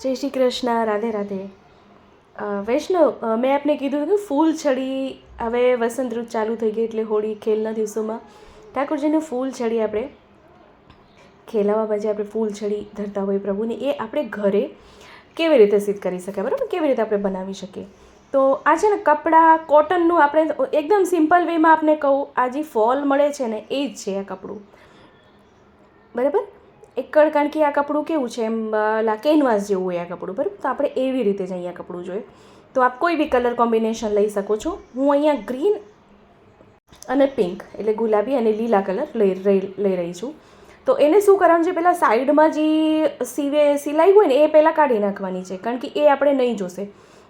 जय श्री कृष्ण, राधे राधे। વૈષ્ણવ, મેં આપને કીધું કે ફૂલ છડી હવે વસંત ઋતુ ચાલુ થઈ ગઈ એટલે હોળી ખેલના દિવસોમાં ઠાકોરજીને ફૂલ છડી આપણે ખેલાવા બાજુ આપણે ફૂલ છડી ધરતા હોય પ્રભુને, એ આપણે ઘરે કેવી રીતે સિદ્ધ કરી શકાય, બરાબર? કેવી રીતે આપણે બનાવી શકીએ? તો આ છે ને કપડાં કોટનનું, આપણે એકદમ સિમ્પલ વેમાં આપને કહું, આ જે ફોલ મળે છે ને એ જ છે આ કપડું, બરાબર? કારણ કે આ કપડું કેવું છે, એમ કેનવાસ જેવું હોય આ કપડું, બરાબર? તો આપણે એવી રીતે જ અહીંયા કપડું જોઈએ. તો આપ કોઈ બી કલર કોમ્બિનેશન લઈ શકો છો. હું અહીંયા ગ્રીન અને પિંક એટલે ગુલાબી અને લીલા કલર લઈ રહી છું. તો એને શું કરવાનું છે, પહેલાં સાઈડમાં જે સિલાઈ હોય ને એ પહેલાં કાઢી નાખવાની છે, કારણ કે એ આપણે નહીં જોશે.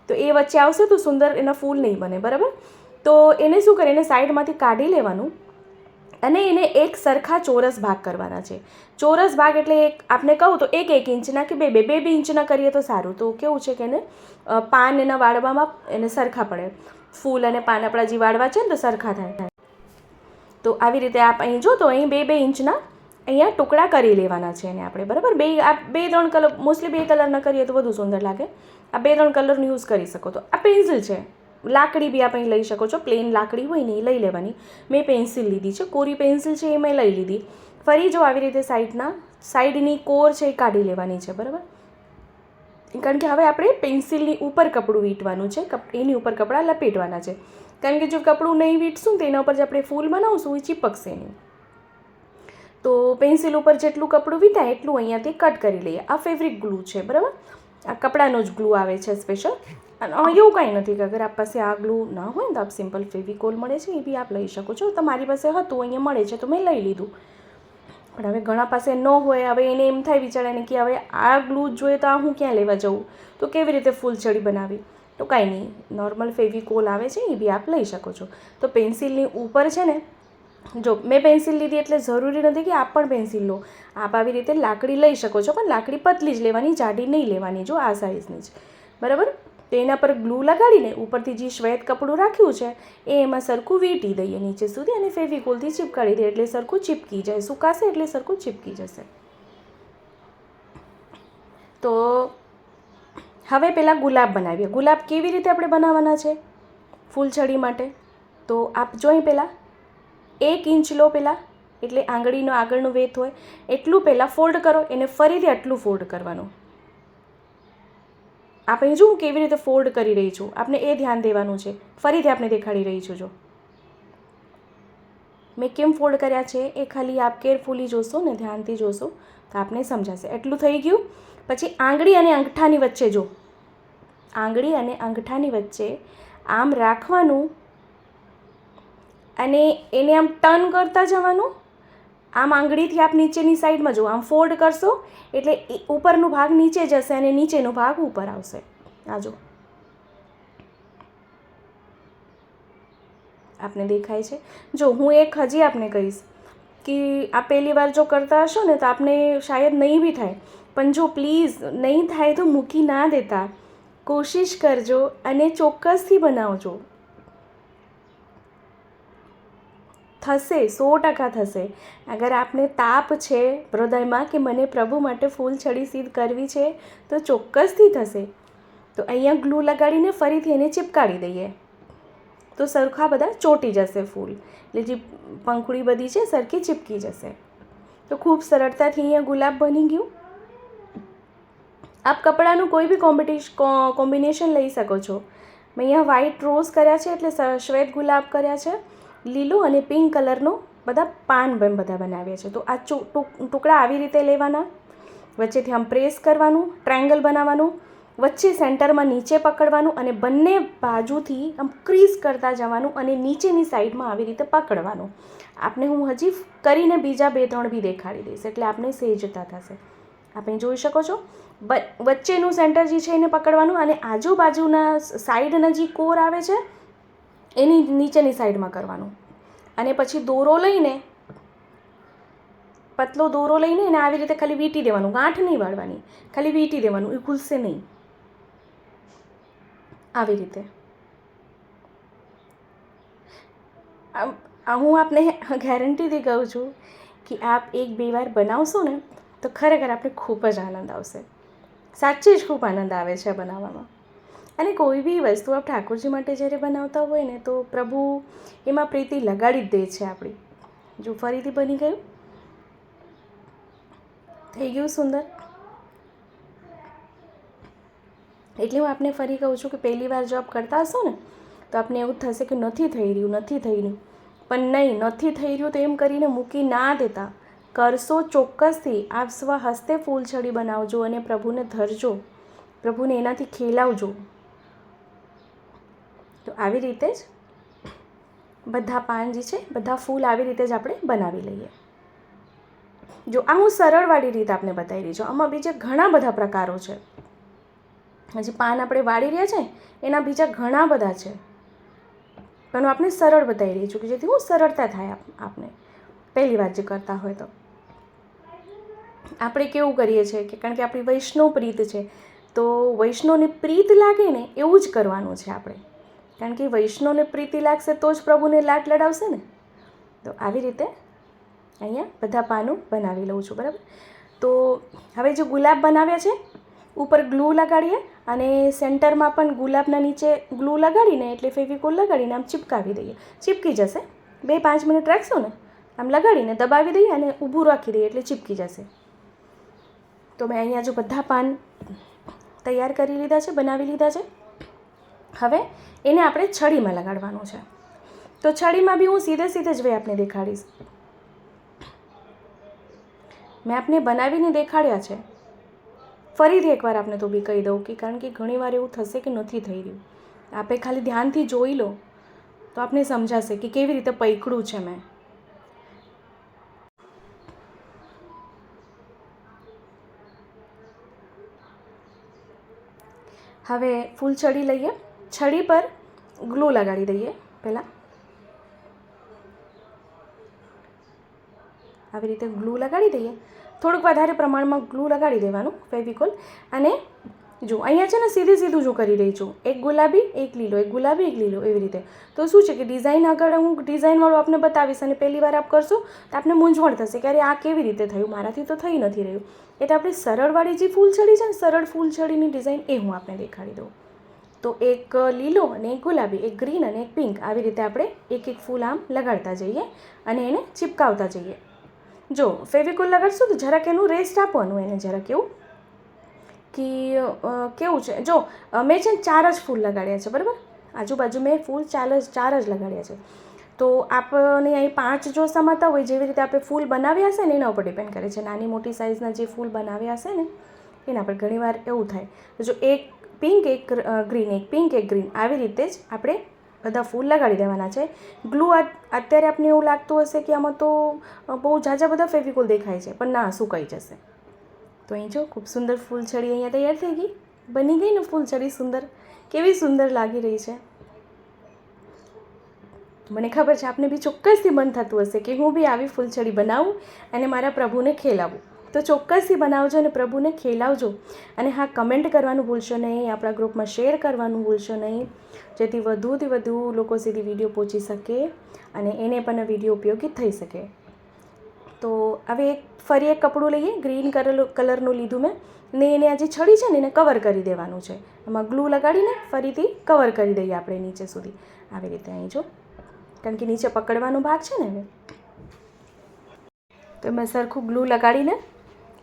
તો એ વચ્ચે આવશે તો સુંદર એના ફૂલ નહીં બને, બરાબર? તો એને શું કરે, એને સાઈડમાંથી કાઢી લેવાનું અને એને એક સરખા ચોરસ ભાગ કરવાના છે. ચોરસ ભાગ એટલે આપને કહું તો 1 ઇંચના કે 2 ઇંચના કરીએ તો સારું. તો કેવું છે કે એને પાન એના વાળવામાં એને સરખા પડે, ફૂલ અને પાન આપણા જે વાળવા છે ને તો સરખા થાય. તો આવી રીતે આપ અહીં જો તો અહીં 2 ઇંચના અહીંયા ટુકડા કરી લેવાના છે એને આપણે, બરાબર? 2-3 કલર, મોસ્ટલી 2 કલરના કરીએ તો વધુ સુંદર લાગે. આ 2-3 કલરનું યુઝ કરી શકો. તો આ પેન્સિલ છે, લાકડી બી આપણે લઈ શકો છો, પ્લેન લાકડી હોય ને એ લઈ લેવાની. મેં પેન્સિલ લીધી છે, કોરી પેન્સિલ છે એ મેં લઈ લીધી. ફરી જો આવી રીતે સાઈડની કોર છે એ કાઢી લેવાની છે, બરાબર? કારણ કે હવે આપણે પેન્સિલની ઉપર કપડું વીંટવાનું છે, એની ઉપર કપડાં લપેટવાના છે. કારણ કે જો કપડું નહીં વીંટશું તો એના ઉપર જે આપણે ફૂલ બનાવશું એ ચીપકશે નહીં. તો પેન્સિલ ઉપર જેટલું કપડું વીંટાય એટલું અહીંયાથી કટ કરી લઈએ. આ ફેબ્રિક ગ્લુ છે, બરાબર? આ કપડાનો જ ગ્લુ આવે છે સ્પેશિયલ. અને એવું કાંઈ નથી કે અગર આપ પાસે આ ગ્લુ ના હોય ને તો આપ સિમ્પલ ફેવિકોલ મળે છે એ બી આપ લઈ શકો છો. તમારી પાસે હતું, અહીંયા મળે છે તો મેં લઈ લીધું. પણ હવે ઘણા પાસે ન હોય, હવે એને એમ થાય બિચારાને કે હવે આ ગ્લુ જોઈએ તો આ હું ક્યાં લેવા જવું, તો કેવી રીતે ફૂલછડી બનાવી? તો કાંઈ નહીં, નોર્મલ ફેવિકોલ આવે છે એ બી આપ લઈ શકો છો. તો પેન્સિલની ઉપર છે ને, જો મેં પેન્સિલ લીધી એટલે જરૂરી નથી કે આપ પણ પેન્સિલ લો. આપ આવી રીતે લાકડી લઈ શકો છો, પણ લાકડી પતલી જ લેવાની, જાડી નહીં લેવાની. જો આ સાઇઝની જ, બરાબર? તો એના પર ગ્લુ લગાડીને ઉપરથી જે શ્વેત કપડું રાખ્યું છે એ એમાં સરખું વીંટી દઈએ નીચે સુધી અને ફેવિકોલથી ચીપકાડી દઈએ એટલે સરખું ચીપકી જાય. સુકાશે એટલે સરખું ચીપકી જશે. તો હવે પહેલાં ગુલાબ બનાવીએ. ગુલાબ કેવી રીતે આપણે બનાવવાના છે ફૂલછડી માટે? તો આપ જોઈ પહેલાં 1 ઇંચ લો પહેલાં, એટલે આંગળીનો આગળનું વેથ હોય એટલું પહેલાં ફોલ્ડ કરો, એને ફરીથી આટલું ફોલ્ડ કરવાનું. આપણે જો હું કેવી રીતે ફોલ્ડ કરી રહી છું, આપણે એ ધ્યાન દેવાનું છે. ફરીથી આપણે દેખાડી રહી છું. જો મેં કેમ ફોલ્ડ કર્યા છે એ ખાલી આપ કેરફુલી જોશો ને, ધ્યાનથી જોશો તો આપને સમજાશે. એટલું થઈ ગયું. પછી આંગળી અને અંગઠાની વચ્ચે, જો આંગળી અને અંગઠાની વચ્ચે આમ રાખવાનું અને એને આમ ટર્ન કરતા જવાનું. આમ આંગળીથી આપ નીચેની સાઈડમાં જો આમ ફોલ્ડ કરશો એટલે ઉપરનો ભાગ નીચે જશે અને નીચેનો ભાગ ઉપર આવશે. આ જો આપને દેખાય છે? જો હું એક હજી આપને કહીશ કે આ પહેલી વાર જો કરતા હશો ને તો આપને શાયદ નહીં બી થાય, પણ જો પ્લીઝ નહીં થાય તો મૂકી ના દેતા, કોશિશ કરજો અને ચોક્કસથી બનાવજો. થશે, 100% થશે. અગર આપને તાપ છે હૃદયમાં કે મને પ્રભુ માટે ફૂલછડી સિદ્ધ કરવી છે તો ચોક્કસથી થશે. તો અહીંયા ગ્લુ લગાડીને ફરીથી એને ચીપકાડી દઈએ તો સરખા બધા ચોંટી જશે ફૂલ, એટલે જે પંખુડી બધી છે સરખી ચીપકી જશે. તો ખૂબ સરળતાથી અહીંયા ગુલાબ બની ગયું. આપ કપડાનું કોઈ બી કોમ્બિનેશન લઈ શકો છો. મેં અહીંયા વ્હાઈટ રોઝ કર્યા છે એટલે શ્વેત ગુલાબ કર્યા છે, લીલો અને પિંક કલરનો બધા પાન બધા બનાવ્યા છે. તો આ ટુકડા આવી રીતે લેવાના, વચ્ચેથી આમ પ્રેસ કરવાનું, ટ્રાયેંગલ બનાવવાનું, વચ્ચે સેન્ટરમાં નીચે પકડવાનું અને બંને બાજુથી આમ ક્રીઝ કરતા જવાનું અને નીચેની સાઈડમાં આવી રીતે પકડવાનું. આપને હું હજી કરીને બીજા 2-3 બી દેખાડી દઈશ એટલે આપને સહેજતા થશે. આપણે જોઈ શકો છો વચ્ચેનું સેન્ટર જે છે એને પકડવાનું અને આજુબાજુના સાઈડના જે કોર આવે છે એની નીચેની સાઈડમાં કરવાનું. અને પછી દોરો લઈને, પતલો દોરો લઈને એને આવી રીતે ખાલી વીંટી દેવાનું, ગાંઠ નહીં વાળવાની, ખાલી વીંટી દેવાનું, એ ખુલશે નહીં. આવી રીતે હું આપને ગેરંટીથી કહું છું કે આપ 1-2 વાર બનાવશો ને તો ખરેખર આપણે ખૂબ જ આનંદ આવશે. સાચે જ ખૂબ આનંદ આવે છે બનાવવામાં. અને કોઈ બી વસ્તુ આપ ઠાકોરજી માટે જ્યારે બનાવતા હોય ને તો પ્રભુ એમાં પ્રીતિ લગાડી જ દે છે આપણી. જો ફરીથી બની ગયું, થઈ ગયું સુંદર. એટલે હું આપને ફરી કહું છું કે પહેલી વાર જો આપ કરતા હશો ને તો આપને એવું થશે કે નથી થઈ રહ્યું. પણ નહીં, નથી થઈ રહ્યું તો એમ કરીને મૂકી ના દેતા. કરશો ચોક્કસથી. આપ સ્વહસ્તે ફૂલછડી બનાવજો અને પ્રભુને ધરજો, પ્રભુને એનાથી ખીલાવજો. તો આવી રીતે જ બધા પાન જે છે, બધા ફૂલ આવી રીતે જ આપણે બનાવી લઈએ. જો આ હું સરળવાળી રીત આપને બતાવી રહી છું. આમાં બીજા ઘણા બધા પ્રકારો છે. હજી પાન આપણે વાળી રહ્યા છે એના બીજા ઘણા બધા છે, પણ હું આપને સરળ બતાવી રહી છું કે જેથી હું સરળતા થાય આપને પહેલી વાર જે કરતા હોય તો. આપણે કેવું કરીએ છીએ કે કારણ કે આપણી વૈષ્ણવ પ્રીત છે તો વૈષ્ણવને પ્રીત લાગે ને એવું જ કરવાનું છે આપણે, કારણ કે વૈષ્ણવને પ્રીતિ લાગશે તો જ પ્રભુને લાટ લડાવશે ને. તો આવી રીતે અહીંયા બધા પાનું બનાવી લઉં છું, બરાબર. તો હવે જે ગુલાબ બનાવ્યા છે ઉપર ગ્લુ લગાડીએ અને સેન્ટરમાં પણ ગુલાબના નીચે ગ્લુ લગાડીને એટલે ફેવિકોલ લગાડીને આમ ચીપકાવી દઈએ. ચીપકી જશે. 2-5 મિનિટ રાખશો ને આમ લગાડીને દબાવી દઈએ અને ઊભું રાખી દઈએ એટલે ચીપકી જશે. તો મેં અહીંયા જો બધા પાન તૈયાર કરી લીધા છે, બનાવી લીધા છે. હવે એને આપણે છડીમાં લગાડવાનું છે. તો છડીમાં બી હું સીધે જ વે આપને દેખાડીશ. મેં આપને બનાવીને દેખાડ્યા છે. ફરીથી એકવાર આપને તો બી કહી દઉં કે કારણ કે ઘણીવાર એવું થશે કે નથી થઈ રહ્યું. આપે ખાલી ધ્યાનથી જોઈ લો તો આપને સમજાશે કે કેવી રીતે પૈકડું છે મેં. હવે ફૂલ છડી લઈએ, છડી પર ગ્લુ લગાડી દઈએ. પહેલાં આવી રીતે ગ્લુ લગાડી દઈએ. થોડુંક વધારે પ્રમાણમાં ગ્લુ લગાડી દેવાનું ફેવિકોલ. અને જો અહીંયા છે ને સીધું જો કરી રહી છું, એક ગુલાબી એક લીલો, એક ગુલાબી એક લીલો, એવી રીતે. તો શું છે કે ડિઝાઇન આગળ હું ડિઝાઇનવાળું આપને બતાવીશ અને પહેલી વાર આપ કરશો તો આપને મૂંઝવણ થશે કે અરે આ કેવી રીતે થયું, મારાથી તો થઈ નથી રહ્યું. એટલે આપણે સરળવાળી જે ફૂલછડી છે ને, સરળ ફૂલછડીની ડિઝાઇન એ હું આપને દેખાડી દઉં. તો એક લીલો અને એક ગુલાબી, એક ગ્રીન અને એક પિંક, આવી રીતે આપણે એક ફૂલ આમ લગાડતા જઈએ અને એને ચિપકાવતા જઈએ. જો ફેવિકોલ લગાડશું તો જરાક એનું રેસ્ટ આપવાનું, એને જરાક એવું કે કેવું છે. જો મેં છે ને 4 જ ફૂલ લગાડ્યા છે, બરાબર. આજુબાજુ મેં ફૂલ 4 જ લગાડ્યા છે. તો આપણે અહીં 5 જો સમાતા હોય, જેવી રીતે આપણે ફૂલ બનાવ્યા હશે ને એના ઉપર ડિપેન્ડ કરે છે. નાની મોટી સાઇઝના જે ફૂલ બનાવ્યા હશે ને એના પર ઘણીવાર એવું થાય. જો એક પિંક એક ગ્રીન, એક પિંક એક ગ્રીન, આવી રીતે જ આપણે બધા ફૂલ લગાડી દેવાના છે. ગ્લુ અત્યારે આપને એવું લાગતું હશે કે આમાં તો બહુ ઝાઝા બધા ફેવિકોલ દેખાય છે, પણ ના, સુકાઈ જશે. તો અહીં જો ખૂબ સુંદર ફૂલછડી અહીંયા તૈયાર થઈ ગઈ, બની ગઈ ને ફૂલછડી સુંદર. કેવી સુંદર લાગી રહી છે. મને ખબર છે આપને બી ચોક્કસથી મન થતું હશે કે હું બી આવી ફૂલછડી બનાવું અને મારા પ્રભુને ખીલાવું. તો ચોક્કસથી બનાવજો અને પ્રભુને ખીલાવજો. અને હા, કમેન્ટ કરવાનું ભૂલશો નહીં, આપણા ગ્રુપમાં શેર કરવાનું ભૂલશો નહીં, જેથી વધુથી વધુ લોકો સુધી વિડીયો પહોંચી શકે અને એને પણ વિડીયો ઉપયોગી થઈ શકે. તો હવે ફરી એક કપડું લઈએ, ગ્રીન કલરનું લીધું મેં, ને એને આ જે છડી છે ને એને કવર કરી દેવાનું છે. એમાં ગ્લુ લગાડીને ફરીથી કવર કરી દઈએ આપણે નીચે સુધી, આવી રીતે. અહીં જો, કારણ કે નીચે પકડવાનો ભાગ છે ને હવે, તો એમાં સરખું ગ્લુ લગાડીને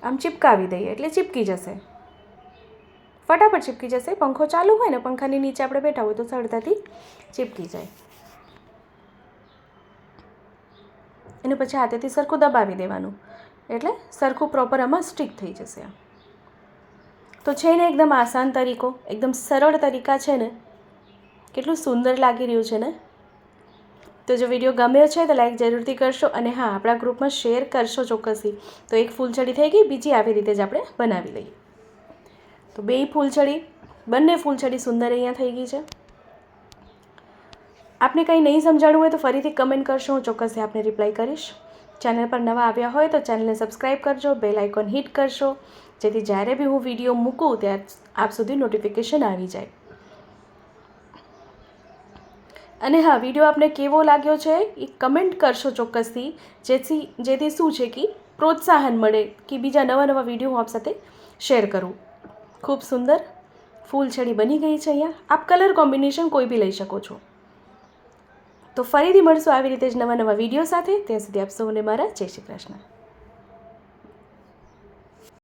આમ ચિપકાવી દઈએ એટલે ચીપકી જશે, ફટાફટ ચીપકી જશે. પંખો ચાલુ હોય ને, પંખાની નીચે આપણે બેઠા હોય તો સરળતાથી ચીપકી જાય. એને પછી હાથેથી સરખું દબાવી દેવાનું એટલે સરખું પ્રોપર આમાં સ્ટિક થઈ જશે. તો છે ને એકદમ આસાન તરીકો, એકદમ સરળ તરીકા છે ને, કેટલું સુંદર લાગી રહ્યું છે ને. તો જો વિડીયો ગમ્યો છે તો લાઈક જરૂરથી કરશો અને હા, આપણા ગ્રુપમાં શેર કરશો ચોક્કસથી. તો એક ફૂલછડી થઈ ગઈ, બીજી આવી રીતે જ આપણે બનાવી લઈએ. તો બંને ફૂલછડી સુંદર અહીંયા થઈ ગઈ છે. આપને કંઈ નહીં સમજાણું હોય તો ફરીથી કમેન્ટ કરશો, હું ચોક્કસથી આપને રિપ્લાય કરીશ. ચેનલ પર નવા આવ્યા હોય તો ચેનલને સબસ્ક્રાઈબ કરજો, બેલ આઇકોન હિટ કરશો, જેથી જ્યારે બી હું વિડીયો મૂકું ત્યારે આપ સુધી નોટિફિકેશન આવી જાય. અને હા, વિડીયો આપને કેવો લાગ્યો છે એ કમેન્ટ કરશો ચોક્કસથી, જેથી શું છે કે પ્રોત્સાહન મળે કે બીજા નવા વિડીયો હું આપ સાથે શેર કરું. ખૂબ સુંદર ફૂલ છડી બની ગઈ છે અહીંયા. આપ કલર કોમ્બિનેશન કોઈ બી લઈ શકો છો. તો ફરીથી મળશું આવી રીતે જ નવા નવા વિડીયો સાથે. ત્યાં સુધી આપ સૌને મારા જય શ્રી કૃષ્ણ.